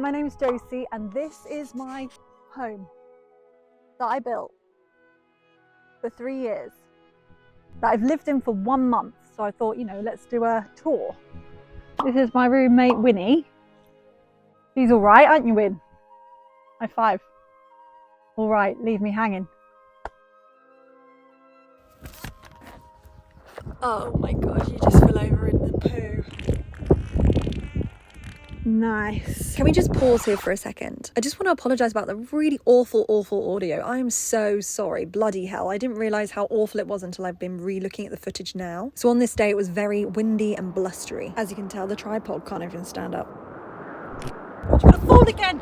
my name's Josie and this is my home that I built for 3 years, that I've lived in for 1 month. So I thought, you know, let's do a tour. This is my roommate Winnie. She's all right, aren't you, Win? High five. All right, leave me hanging. Oh my gosh, you just fell over in the poo. Nice. Can we just pause here for a second? I just want to apologise about the really awful audio. I am so sorry. Bloody hell. I didn't realise how awful it was until I've been re-looking at the footage now. So on this day, it was very windy and blustery. As you can tell, the tripod can't even stand up. I'm gonna fall again.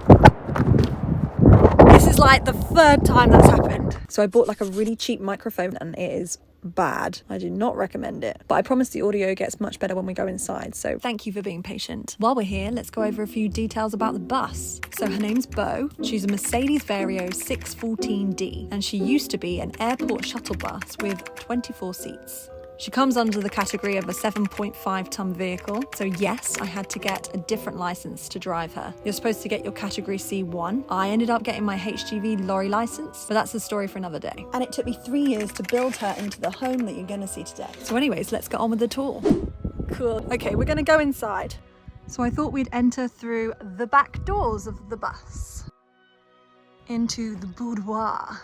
This is like the 3rd time that's happened. So I bought like a really cheap microphone and it is bad. I do not recommend it. But I promise the audio gets much better when we go inside. So thank you for being patient. While we're here, let's go over a few details about the bus. So her name's Bo. She's a Mercedes Vario 614D and she used to be an airport shuttle bus with 24 seats. She comes under the category of a 7.5 ton vehicle. So yes, I had to get a different license to drive her. You're supposed to get your category C1. I ended up getting my HGV lorry license, but that's a story for another day. And it took me 3 years to build her into the home that you're gonna see today. So anyways, let's get on with the tour. Cool. Okay, we're gonna go inside. So I thought we'd enter through the back doors of the bus into the boudoir.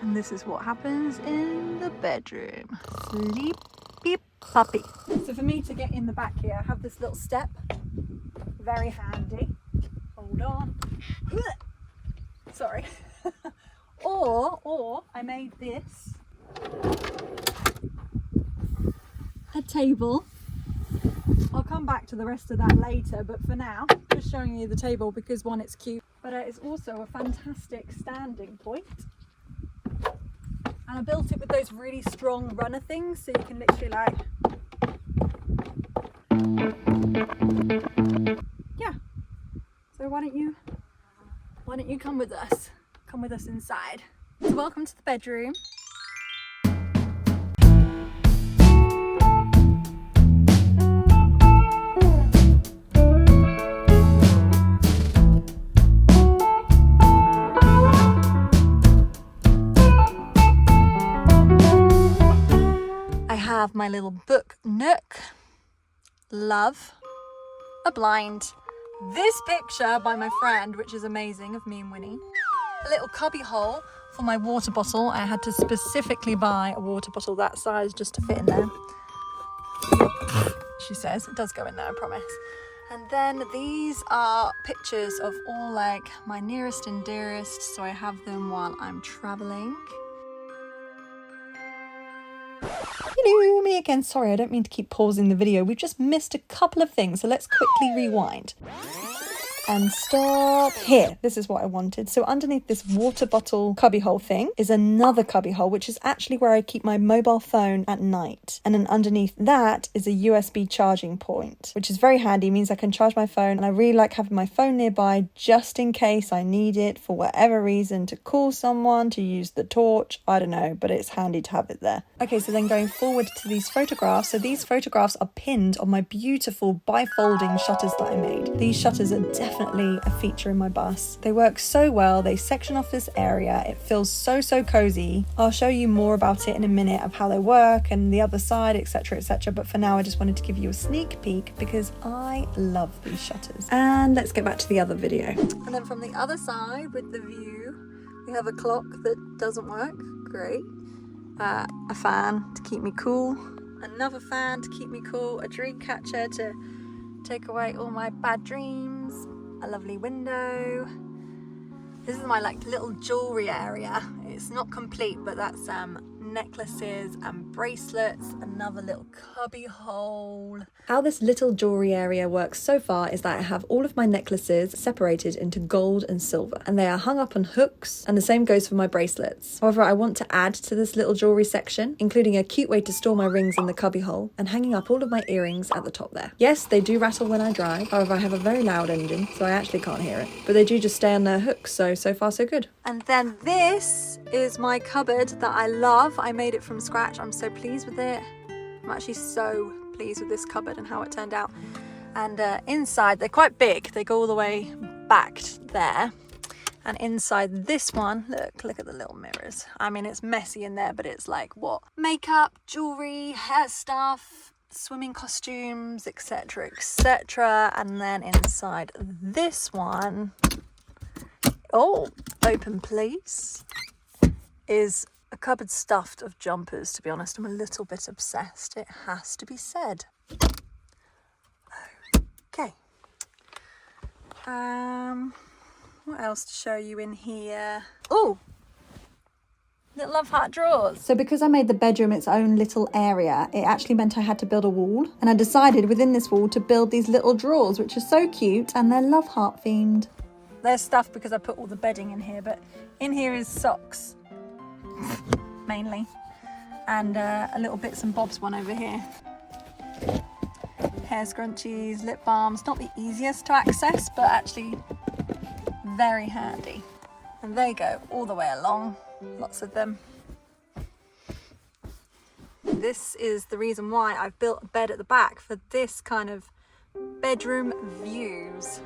And this is what happens in the bedroom. Sleepy puppy. So for me to get in the back here, I have this little step. Very handy. Hold on. Sorry. or I made this a table. I'll come back to the rest of that later, but for now, just showing you the table because one, it's cute, but it's also a fantastic standing point. And I built it with those really strong runner things, so you can literally like, yeah. So why don't you come with us? Come with us inside. So welcome to the bedroom. Have my little book nook, love, a blind, this picture by my friend, which is amazing, of me and Winnie, a little cubby hole for my water bottle. I had to specifically buy a water bottle that size just to fit in there. She says it does go in there, I promise. And then these are pictures of all like my nearest and dearest, so I have them while I'm traveling. Hello, me again. Sorry, I don't mean to keep pausing the video. We've just missed a couple of things, so let's quickly rewind. And stop here. This is what I wanted. So underneath this water bottle cubbyhole thing is another cubbyhole, which is actually where I keep my mobile phone at night. And then underneath that is a USB charging point, which is very handy, means I can charge my phone. And I really like having my phone nearby just in case I need it for whatever reason, to call someone, to use the torch, I don't know, but it's handy to have it there. Okay, so then going forward to these photographs. So these photographs are pinned on my beautiful bifolding shutters that I made. These shutters are definitely a feature in my bus. They work so well. They section off this area. It feels so cozy. I'll show you more about it in a minute of how they work and the other side, etc, etc. But for now, I just wanted to give you a sneak peek because I love these shutters. And let's get back to the other video. And then from the other side with the view, we have a clock that doesn't work. Great. A fan to keep me cool. Another fan to keep me cool. A dream catcher to take away all my bad dreams. A lovely window. This is my like little jewelry area. It's not complete, but that's necklaces and bracelets, another little cubby hole. How this little jewelry area works so far is that I have all of my necklaces separated into gold and silver, and they are hung up on hooks, and the same goes for my bracelets. However, I want to add to this little jewelry section, including a cute way to store my rings in the cubby hole and hanging up all of my earrings at the top there. Yes, they do rattle when I drive. However, I have a very loud engine, so I actually can't hear it, but they do just stay on their hooks, so far so good. And then this is my cupboard that I love. I made it from scratch. I'm so pleased with it. I'm actually so pleased with this cupboard and how it turned out. And inside, they're quite big. They go all the way back there. And inside this one, look at the little mirrors. I mean, it's messy in there, but it's like what? Makeup, jewelry, hair stuff, swimming costumes, etc, etc. And then inside this one, oh, open please, is a cupboard stuffed of jumpers. To be honest, I'm a little bit obsessed, it has to be said. Okay. What else to show you in here? Oh, little love heart drawers. So because I made the bedroom its own little area, it actually meant I had to build a wall. And I decided within this wall to build these little drawers, which are so cute, and they're love heart themed. There's stuff because I put all the bedding in here, but in here is socks, mainly. And a little bits and bobs one over here. Hair scrunchies, lip balms, not the easiest to access, but actually very handy. And they go all the way along, lots of them. This is the reason why I've built a bed at the back, for this kind of bedroom views.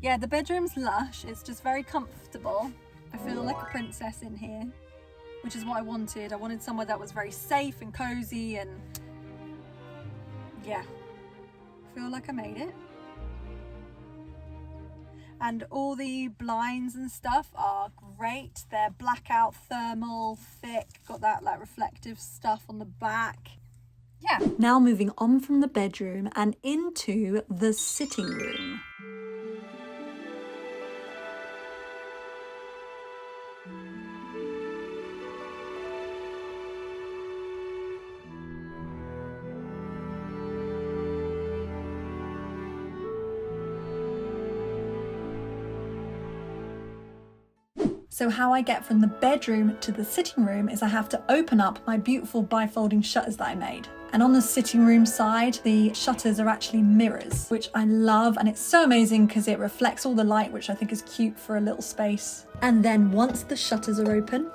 Yeah, the bedroom's lush, it's just very comfortable. I feel like a princess in here, which is what I wanted. I wanted somewhere that was very safe and cozy, and yeah, I feel like I made it. And all the blinds and stuff are great. They're blackout, thermal, thick, got that like reflective stuff on the back. Yeah. Now moving on from the bedroom and into the sitting room. So how I get from the bedroom to the sitting room is I have to open up my beautiful bifolding shutters that I made. And on the sitting room side, the shutters are actually mirrors, which I love. And it's so amazing because it reflects all the light, which I think is cute for a little space. And then once the shutters are open,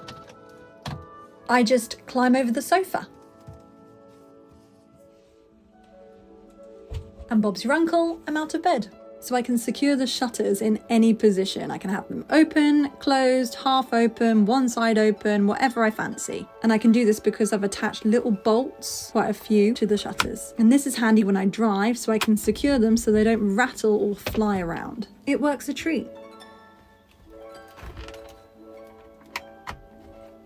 I just climb over the sofa. And Bob's your uncle, I'm out of bed. So I can secure the shutters in any position. I can have them open, closed, half open, one side open, whatever I fancy. And I can do this because I've attached little bolts, quite a few, to the shutters. And this is handy when I drive, so I can secure them so they don't rattle or fly around. It works a treat.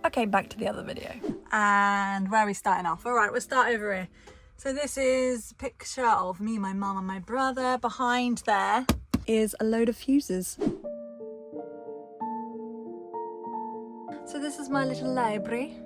Okay, back to the other video. And where are we starting off? All right, we'll start over here. So this is a picture of me, my mum and my brother. Behind there Is a load of fuses. So this is my little library.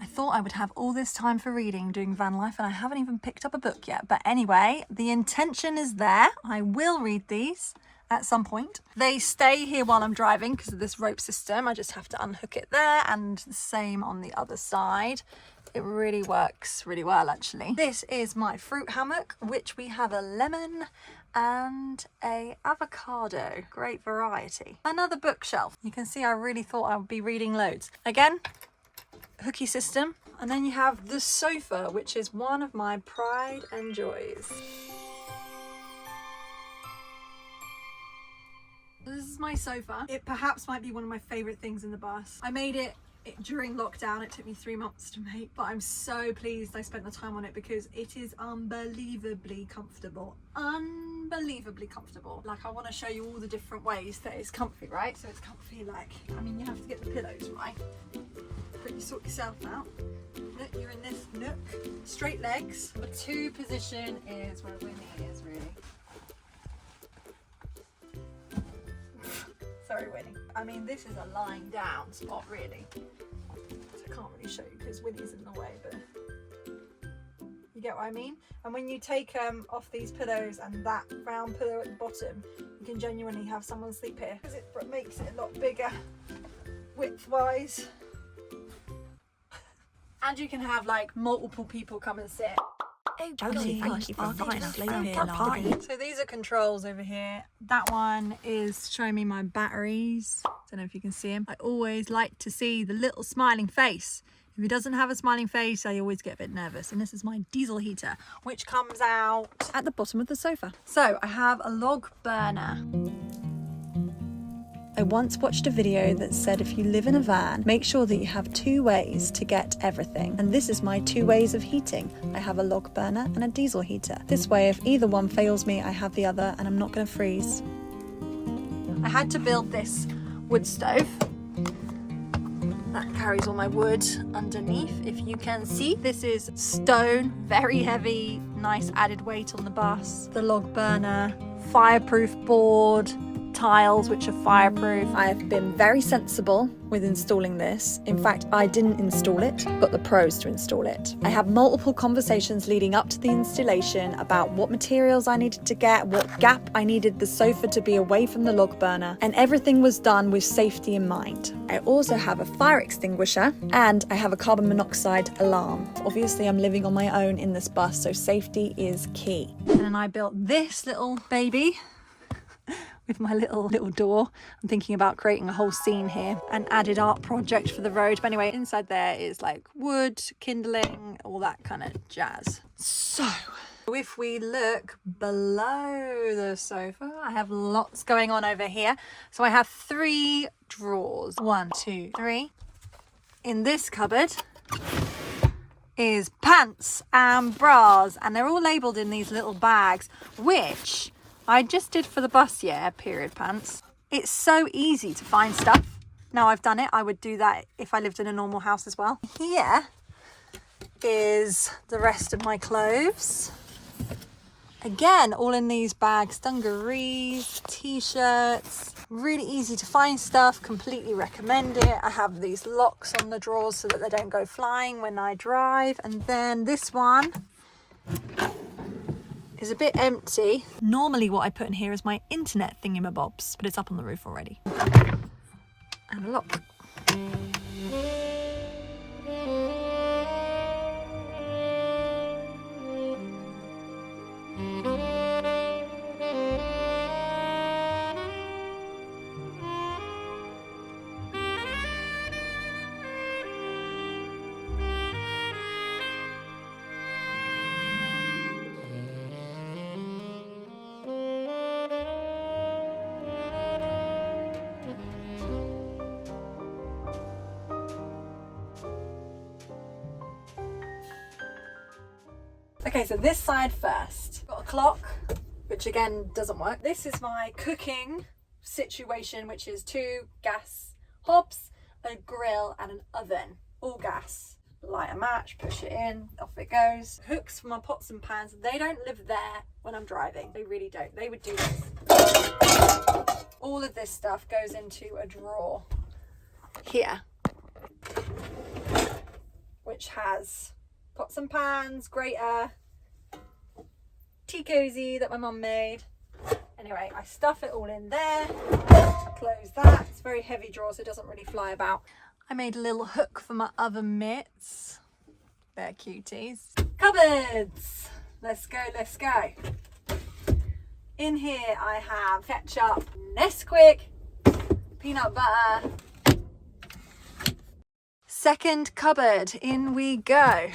I thought I would have all this time for reading, doing van life, and I haven't even picked up a book yet. But anyway, the intention is there. I will read these at some point. They stay here while I'm driving because of this rope system. I just have to unhook it there, and the same on the other side. It really works really well, actually. This is my fruit hammock, which we have a lemon and a avocado. Great variety. Another bookshelf. You can see I really thought I would be reading loads. Again, hooky system. And then you have the sofa, which is one of my pride and joys. This is my sofa. It perhaps might be one of my favorite things in the bus. I made it during lockdown. It took me 3 months to make, but I'm so pleased I spent the time on it because it is unbelievably comfortable. Unbelievably comfortable. Like, I want to show you all the different ways that it's comfy, right? So it's comfy, like, I mean, you have to get the pillows right, but you sort yourself out. Look, you're in this nook. Straight legs. The two position is where Winnie is, really. Sorry, Winnie. I mean, this is a lying down spot, really. So I can't really show you because Winnie's in the way, but you get what I mean? And when you take off these pillows and that round pillow at the bottom, you can genuinely have someone sleep here because it makes it a lot bigger width-wise. And you can have like multiple people come and sit. Oh, Josie, thank you for inviting us over for a party. So these are controls over here. That one is showing me my batteries. Don't know if you can see him. I always like to see the little smiling face. If he doesn't have a smiling face, I always get a bit nervous. And this is my diesel heater, which comes out At the bottom of the sofa. So I have a log burner. I once watched a video that said if you live in a van, make sure that you have 2 ways to get everything. And this is my 2 ways of heating. I have a log burner and a diesel heater. This way, if either one fails me, I have the other and I'm not going to freeze. I had to build this wood stove. That carries all my wood underneath, if you can see. This is stone, very heavy, nice added weight on the bus. The log burner, fireproof board, tiles which are fireproof. I have been very sensible with installing this. In fact, I didn't install it, but the pros to install it. I had multiple conversations leading up to the installation about what materials I needed to get, what gap I needed the sofa to be away from the log burner, and everything was done with safety in mind. I also have a fire extinguisher and I have a carbon monoxide alarm. Obviously, I'm living on my own in this bus, so safety is key. And then I built this little baby with my little door. I'm thinking about creating a whole scene here, an added art project for the road. But anyway, inside there is like wood, kindling, all that kind of jazz. So if we look below the sofa, I have lots going on over here. So I have 3 drawers. 1, 2, 3. In this cupboard is pants and bras, and they're all labelled in these little bags, which I just did for the bus, period pants. It's so easy to find stuff. Now I've done it, I would do that if I lived in a normal house as well. Here is the rest of my clothes. Again, all in these bags, dungarees, t-shirts, really easy to find stuff, completely recommend it. I have these locks on the drawers so that they don't go flying when I drive. And then this one is a bit empty. Normally what I put in here is my internet thingamabobs, but it's up on the roof already. And a lock. Okay, so this side first. Got a clock, which again doesn't work. This is my cooking situation, which is 2 gas hobs, a grill and an oven, all gas. Light a match, push it in, off it goes. Hooks for my pots and pans, they don't live there when I'm driving. They really don't. They would do this. All of this stuff goes into a drawer here, which has pots and pans, grater, tea cozy that my mum made. Anyway, I stuff it all in there, close that. It's a very heavy drawer, so it doesn't really fly about. I made a little hook for my oven mitts. They're cuties. Cupboards! Let's go, let's go. In here I have ketchup, Nesquik, peanut butter. Second cupboard, in we go.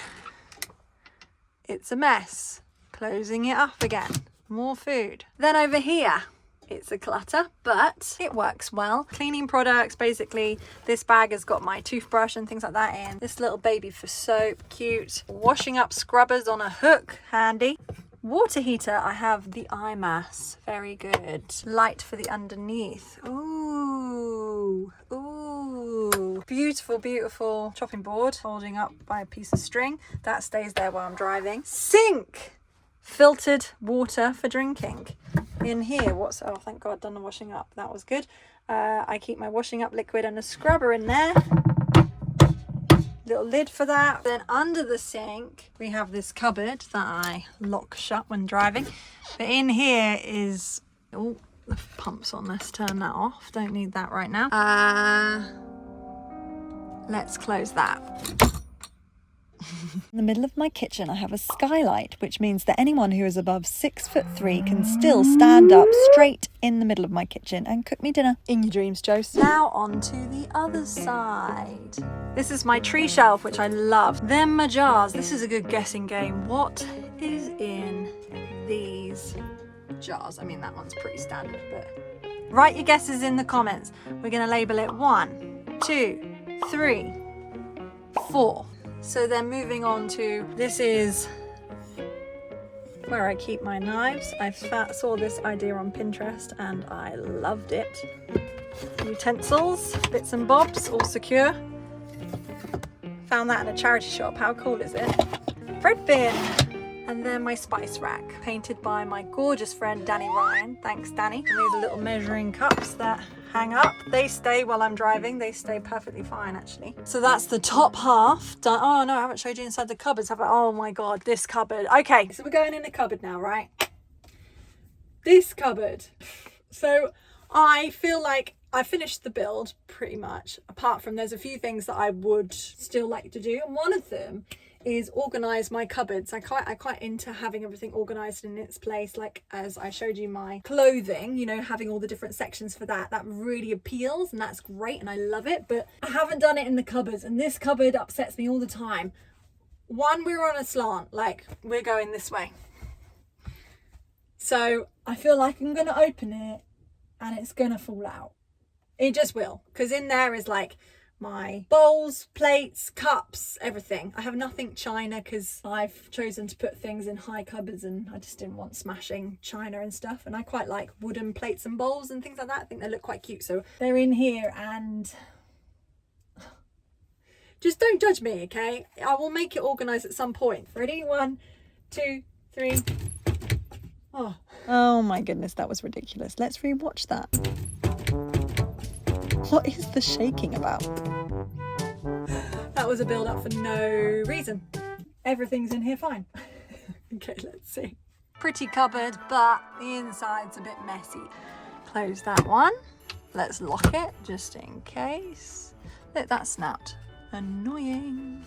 It's a mess. Closing it up again. More food. Then over here, it's a clutter, but it works well. Cleaning products, basically. This bag has got my toothbrush and things like that in. This little baby for soap, cute. Washing up scrubbers on a hook, handy. Water heater, I have the iMass, very good. Light for the underneath. Ooh, ooh. Beautiful, beautiful chopping board holding up by a piece of string. That stays there while I'm driving. Sink! Filtered water for drinking. In here, oh, thank God, done the washing up. That was good. I keep my washing up liquid and a scrubber in there. Little lid for that. Then under the sink we have this cupboard that I lock shut when driving. But in here is, oh, the pump's on. Let's turn that off. Don't need that right now. Let's close that. In the middle of my kitchen, I have a skylight, which means that anyone who is above 6'3" can still stand up straight in the middle of my kitchen and cook me dinner. In your dreams, Josie. Now on to the other side. This is my tree shelf, which I love. Then my jars. This is a good guessing game. What is in these jars? I mean, that one's pretty standard, but write your guesses in the comments. We're going to label it 1, 2, 3, 4. So then moving on to, this is where I keep my knives. I saw this idea on Pinterest and I loved it. Utensils, bits and bobs, all secure. Found that in a charity shop. How cool is it? Bread bin. And then my spice rack, painted by my gorgeous friend Danny Ryan. Thanks, Danny. And these are little measuring cups that hang up. They stay while I'm driving. They stay perfectly fine, actually. So that's the top half done. Oh no, I haven't showed you inside the cupboards, have I? Oh my God, this cupboard. Okay, so we're going in the cupboard now, right? This cupboard. So I feel like I finished the build pretty much, apart from there's a few things that I would still like to do. And one of them is organize my cupboards. I'm quite into having everything organized in its place, like as I showed you my clothing, you know, having all the different sections for that really appeals, and that's great and I love it, but I haven't done it in the cupboards, and this cupboard upsets me all the time. One, we're on a slant, like we're going this way, so I feel like I'm gonna open it and it's gonna fall out. It just will, because in there is like my bowls, plates, cups, everything. I have nothing china because I've chosen to put things in high cupboards and I just didn't want smashing china and stuff, and I quite like wooden plates and bowls and things like that. I think they look quite cute, so they're in here. And just don't judge me, okay? I will make it organized at some point. Ready? 1, 2, 3. Oh my goodness, that was ridiculous. Let's rewatch that. What is the shaking about? That was a build up for no reason. Everything's in here fine. Okay, let's see. Pretty cupboard, but the inside's a bit messy. Close that one. Let's lock it just in case. Look, that snapped. Annoying.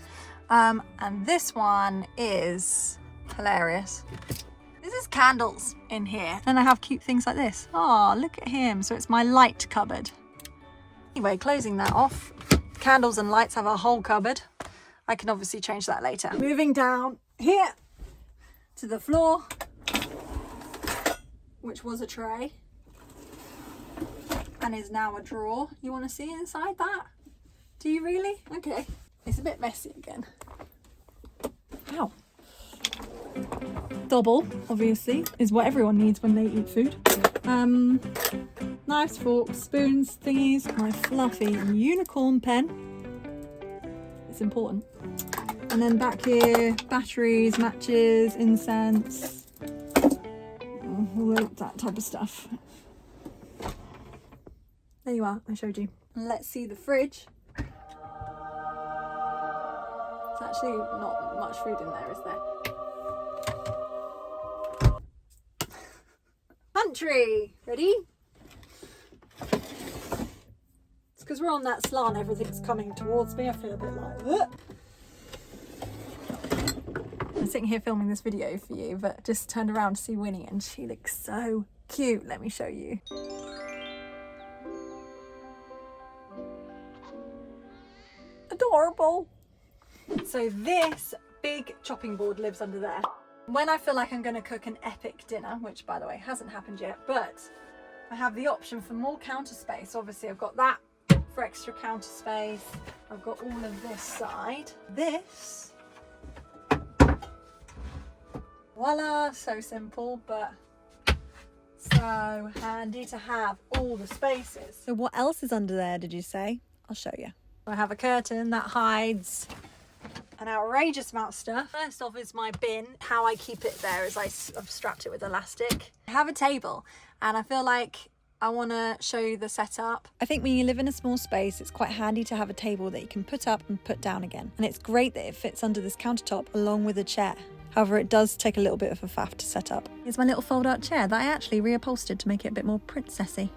And this one is hilarious. This is candles in here. And I have cute things like this. Oh, look at him. So it's my light cupboard. Anyway, closing that off. Candles and lights have a whole cupboard. I can obviously change that later. Moving down here to the floor, which was a tray and is now a drawer. You want to see inside that? Do you really? Okay. It's a bit messy again. Ow. Double, obviously, is what everyone needs when they eat food. Knives, forks, spoons, thingies, my fluffy unicorn pen. It's important. And then back here, batteries, matches, incense, all that type of stuff. There you are, I showed you. Let's see the fridge. There's actually not much food in there, is there? Pantry, ready? It's because we're on that slant, everything's coming towards me. I feel a bit like, ugh. I'm sitting here filming this video for you, but just turned around to see Winnie and she looks so cute. Let me show you. Adorable. So this big chopping board lives under there. When I feel like I'm going to cook an epic dinner, which by the way hasn't happened yet, but I have the option for more counter space. Obviously I've got that for extra counter space. I've got all of this side. This, voila, so simple, but so handy to have all the spaces. So what else is under there, did you say? I'll show you. I have a curtain that hides an outrageous amount of stuff. First off is my bin. How I keep it there is I've strapped it with elastic. I have a table and I feel like I want to show you the setup. I think when you live in a small space, it's quite handy to have a table that you can put up and put down again. And it's great that it fits under this countertop along with a chair. However, it does take a little bit of a faff to set up. Here's my little fold-out chair that I actually reupholstered to make it a bit more princessy.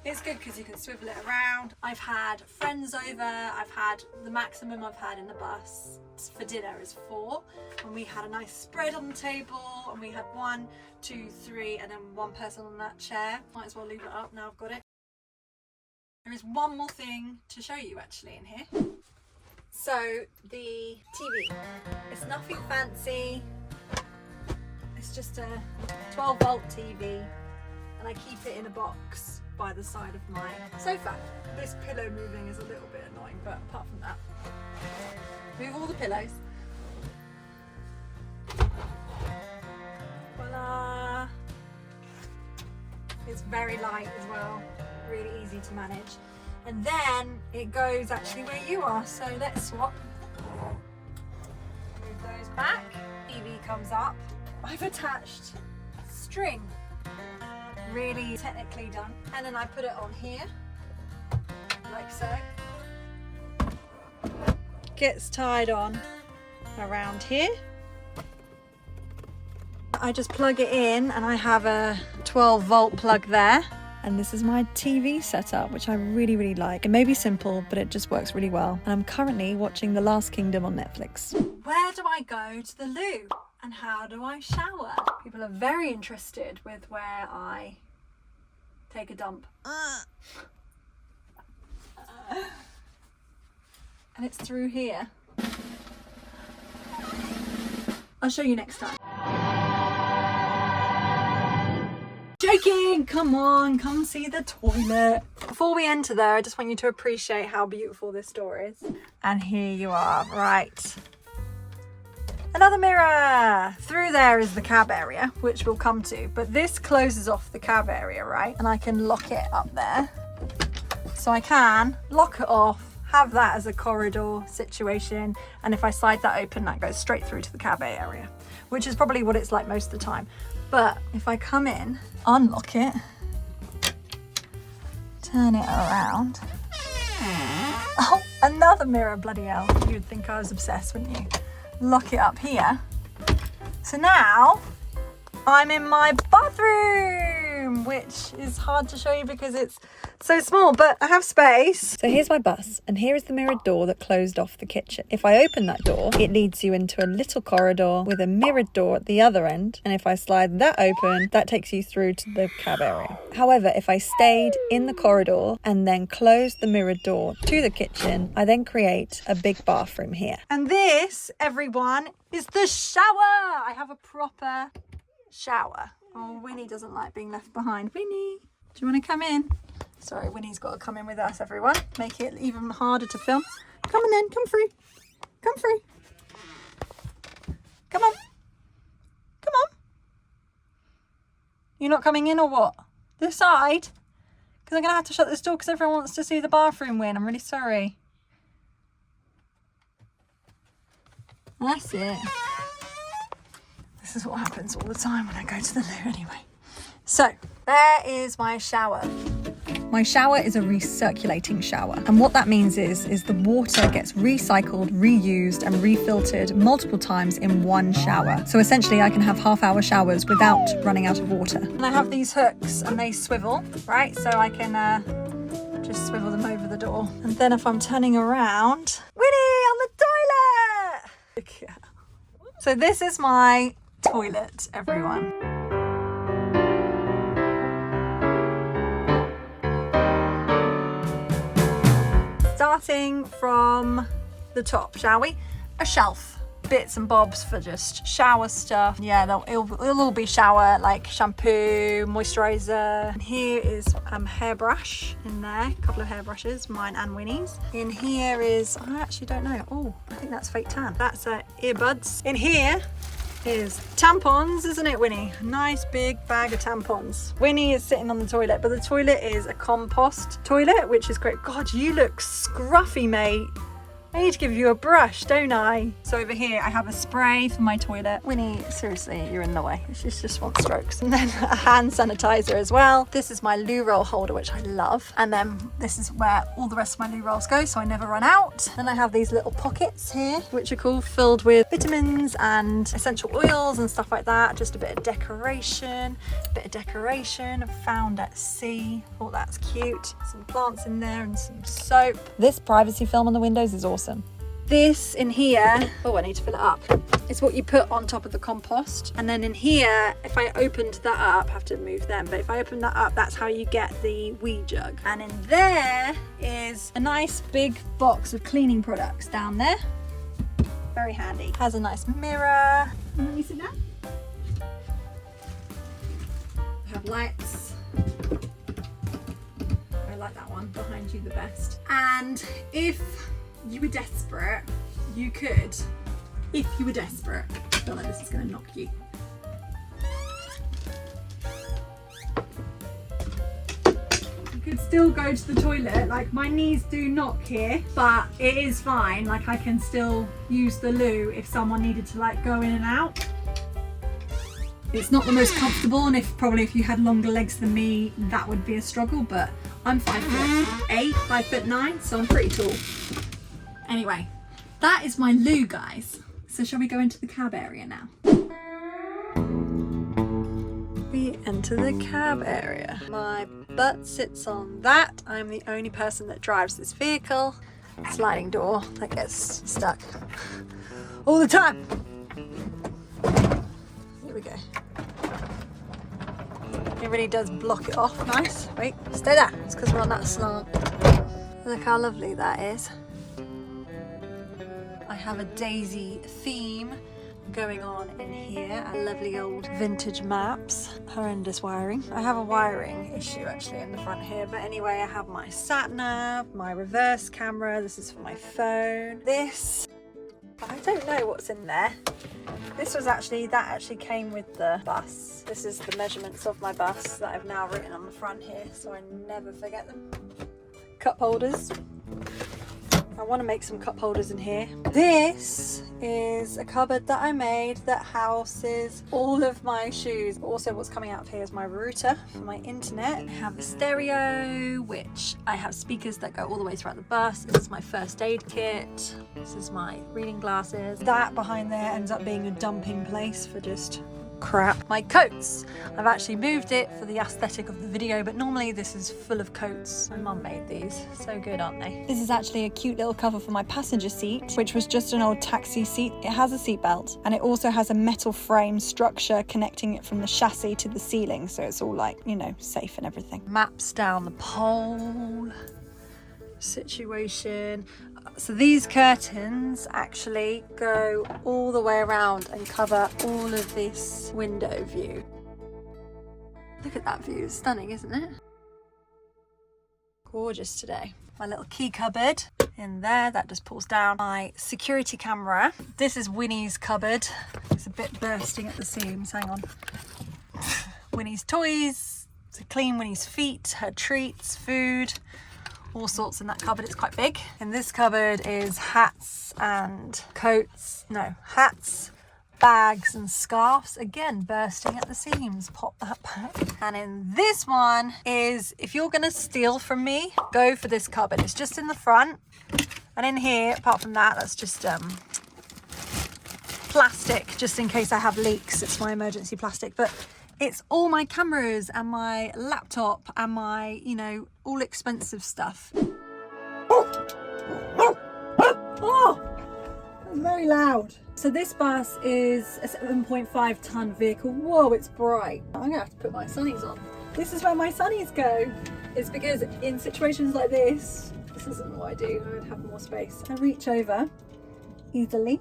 It's good because you can swivel it around. I've had friends over. I've had the maximum I've had in the bus for dinner is 4. And we had a nice spread on the table, and we had 1, 2, 3, and then one person on that chair. Might as well leave it up now I've got it. There is one more thing to show you actually in here. So the TV, it's nothing fancy. It's just a 12-volt TV, and I keep it in a box by the side of my sofa. This pillow moving is a little bit annoying, but apart from that, move all the pillows. Voila! It's very light as well, really easy to manage. And then it goes actually where you are, so let's swap. Move those back, TV comes up. I've attached string, really technically done. And then I put it on here, like so. Gets tied on around here. I just plug it in, and I have a 12-volt plug there. And this is my TV setup, which I really, really like. It may be simple, but it just works really well. And I'm currently watching The Last Kingdom on Netflix. Where do I go to the loo? And how do I shower? People are very interested with where I take a dump. And it's through here. I'll show you next time. Joking! Come on, come see the toilet. Before we enter there, I just want you to appreciate how beautiful this door is. And here you are, right. Another mirror! Through there is the cab area, which we'll come to, but this closes off the cab area, right? And I can lock it up there. So I can lock it off, have that as a corridor situation, and if I slide that open, that goes straight through to the cab area, which is probably what it's like most of the time. But if I come in, unlock it, turn it around. Oh, another mirror, bloody hell. You'd think I was obsessed, wouldn't you? Lock it up here. So now I'm in my bathroom, which is hard to show you because it's so small, but I have space. So here's my bus, and here is the mirrored door that closed off the kitchen. If I open that door, it leads you into a little corridor with a mirrored door at the other end, and if I slide that open, that takes you through to the cab area. However, if I stayed in the corridor and then closed the mirrored door to the kitchen, I then create a big bathroom here. And this, everyone, is the shower. I have a proper shower. Oh, Winnie doesn't like being left behind. Winnie, do you want to come in? Sorry, Winnie's got to come in with us, everyone. Make it even harder to film. Come on then, come through. Come through. Come on. Come on. You're not coming in or what? This side? Because I'm going to have to shut this door because everyone wants to see the bathroom win. I'm really sorry. That's it. This is what happens all the time when I go to the loo anyway. So, there is my shower. My shower is a recirculating shower. And what that means is the water gets recycled, reused, and refiltered multiple times in one shower. So essentially I can have half-hour showers without running out of water. And I have these hooks and they swivel, right? So I can just swivel them over the door. And then if I'm turning around, Winnie on the toilet! Look at that. So this is my toilet, everyone. Starting from the top, shall we? A shelf, bits and bobs for just shower stuff. Yeah, it'll all be shower, like shampoo, moisturizer. And here is a hairbrush in there, a couple of hairbrushes, mine and Winnie's. In here is, I actually don't know. Oh, I think that's fake tan. That's earbuds. In here is tampons, isn't it, Winnie? A nice big bag of tampons. Winnie is sitting on the toilet, but the toilet is a compost toilet, which is great. God, you look scruffy, mate. I need to give you a brush, don't I? So over here I have a spray for my toilet. Winnie, seriously, you're in the way. She just wants strokes. And then a hand sanitizer as well. This is my loo roll holder, which I love. And then this is where all the rest of my loo rolls go, so I never run out. Then I have these little pockets here, which are cool, filled with vitamins and essential oils and stuff like that. Just a bit of decoration. Found at sea. Oh, that's cute. Some plants in there and some soap. This privacy film on the windows is awesome. This in here, oh, I need to fill it up. It's what you put on top of the compost. And then in here, if I opened that up, I have to move them, but if I open that up, that's how you get the wee jug. And in there is a nice big box of cleaning products down there. Very handy. Has a nice mirror. Let me sit down. I have lights. I like that one behind you the best. And if you were desperate, you could, if you were desperate, I feel like this is going to knock you. You could still go to the toilet, like my knees do knock here, but it is fine, like I can still use the loo if someone needed to like go in and out. It's not the most comfortable, and probably if you had longer legs than me, that would be a struggle, but I'm 5'8", 5'9", so I'm pretty tall. Anyway, that is my loo, guys. So shall we go into the cab area now? We enter the cab area. My butt sits on that. I'm the only person that drives this vehicle. Sliding door that gets stuck all the time. Here we go. It really does block it off. Nice. Wait, stay there. It's because we're on that slant. Look how lovely that is. I have a daisy theme going on in here. Lovely old vintage maps. Horrendous wiring. I have a wiring issue actually in the front here, but anyway, I have my sat nav, my reverse camera. This is for my phone. This, I don't know what's in there. This was actually, that actually came with the bus. This is the measurements of my bus that I've now written on the front here, so I never forget them. Cup holders. I want to make some cup holders in here. This is a cupboard that I made that houses all of my shoes. Also, what's coming out of here is my router for my internet. I have a stereo, which I have speakers that go all the way throughout the bus. This is my first aid kit. This is my reading glasses. That behind there ends up being a dumping place for just crap. My coats. I've actually moved it for the aesthetic of the video, but normally this is full of coats. My mum made these. So good, aren't they? This is actually a cute little cover for my passenger seat, which was just an old taxi seat. It has a seat belt, and it also has a metal frame structure connecting it from the chassis to the ceiling, so it's all like, you know, safe and everything. Maps down the pole. Situation. So these curtains actually go all the way around and cover all of this window view. Look at that view, it's stunning, isn't it? Gorgeous today. My little key cupboard in there, that just pulls down. My security camera. This is Winnie's cupboard. It's a bit bursting at the seams, hang on. Winnie's toys, to clean Winnie's feet, her treats, food. All sorts in that cupboard. It's quite big. In this cupboard is hats and coats. No, hats, bags and scarves. Again, bursting at the seams. Pop that back. And in this one is, if you're gonna steal from me, go for this cupboard. It's just in the front. And in here, apart from that, that's just plastic, just in case I have leaks. It's my emergency plastic. But it's all my cameras and my laptop and my, you know, all expensive stuff. Oh, that's very loud. So this bus is a 7.5 ton vehicle. Whoa, it's bright. I'm gonna have to put my sunnies on. This is where my sunnies go. It's because in situations like this isn't what I do. I would have more space. I reach over easily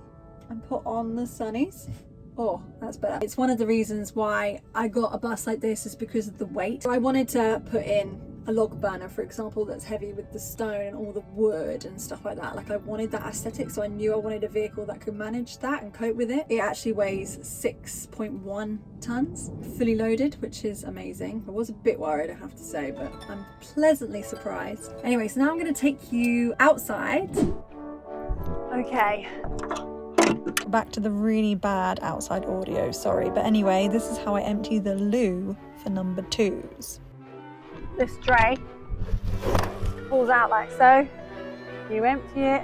and put on the sunnies. Oh, that's better. It's one of the reasons why I got a bus like this is because of the weight. I wanted to put in a log burner, for example, that's heavy with the stone and all the wood and stuff like that. Like I wanted that aesthetic, so I knew I wanted a vehicle that could manage that and cope with it. It actually weighs 6.1 tons, fully loaded, which is amazing. I was a bit worried, I have to say, but I'm pleasantly surprised. Anyway, so now I'm going to take you outside. Okay. Back to the really bad outside audio, sorry. But anyway, this is how I empty the loo for number 2s. This tray pulls out like so. You empty it,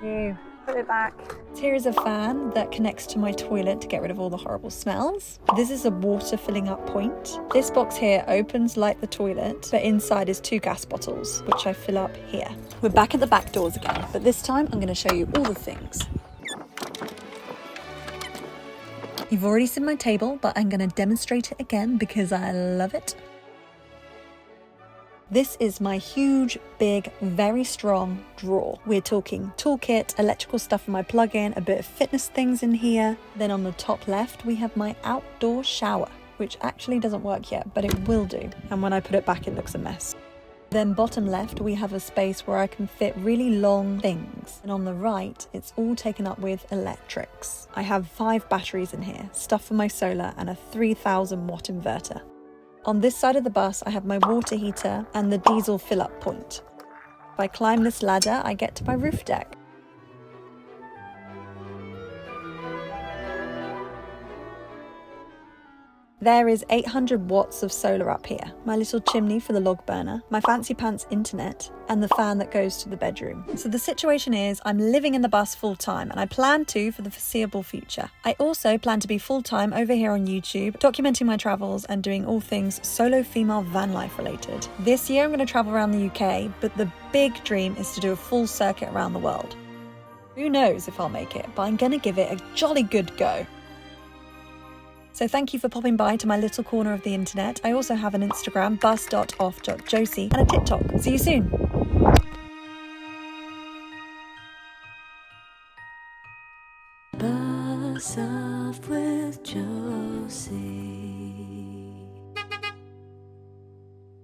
you put it back. Here is a fan that connects to my toilet to get rid of all the horrible smells. This is a water filling up point. This box here opens like the toilet, but inside is 2 gas bottles, which I fill up here. We're back at the back doors again, but this time I'm going to show you all the things. You've already seen my table, but I'm going to demonstrate it again because I love it. This is my huge, big, very strong drawer. We're talking toolkit, electrical stuff for my plug-in, a bit of fitness things in here. Then on the top left, we have my outdoor shower, which actually doesn't work yet, but it will do. And when I put it back, it looks a mess. Then bottom left, we have a space where I can fit really long things. And on the right, it's all taken up with electrics. I have 5 batteries in here, stuff for my solar and a 3,000 watt inverter. On this side of the bus, I have my water heater and the diesel fill-up point. If I climb this ladder, I get to my roof deck. There is 800 watts of solar up here, my little chimney for the log burner, my fancy pants internet, and the fan that goes to the bedroom. So the situation is I'm living in the bus full time, and I plan to for the foreseeable future. I also plan to be full time over here on YouTube, documenting my travels and doing all things solo female van life related. This year I'm going to travel around the UK, but the big dream is to do a full circuit around the world. Who knows if I'll make it, but I'm going to give it a jolly good go. So thank you for popping by to my little corner of the internet. I also have an Instagram, bus.off.josie, and a TikTok. See you soon. Bus off with Josie.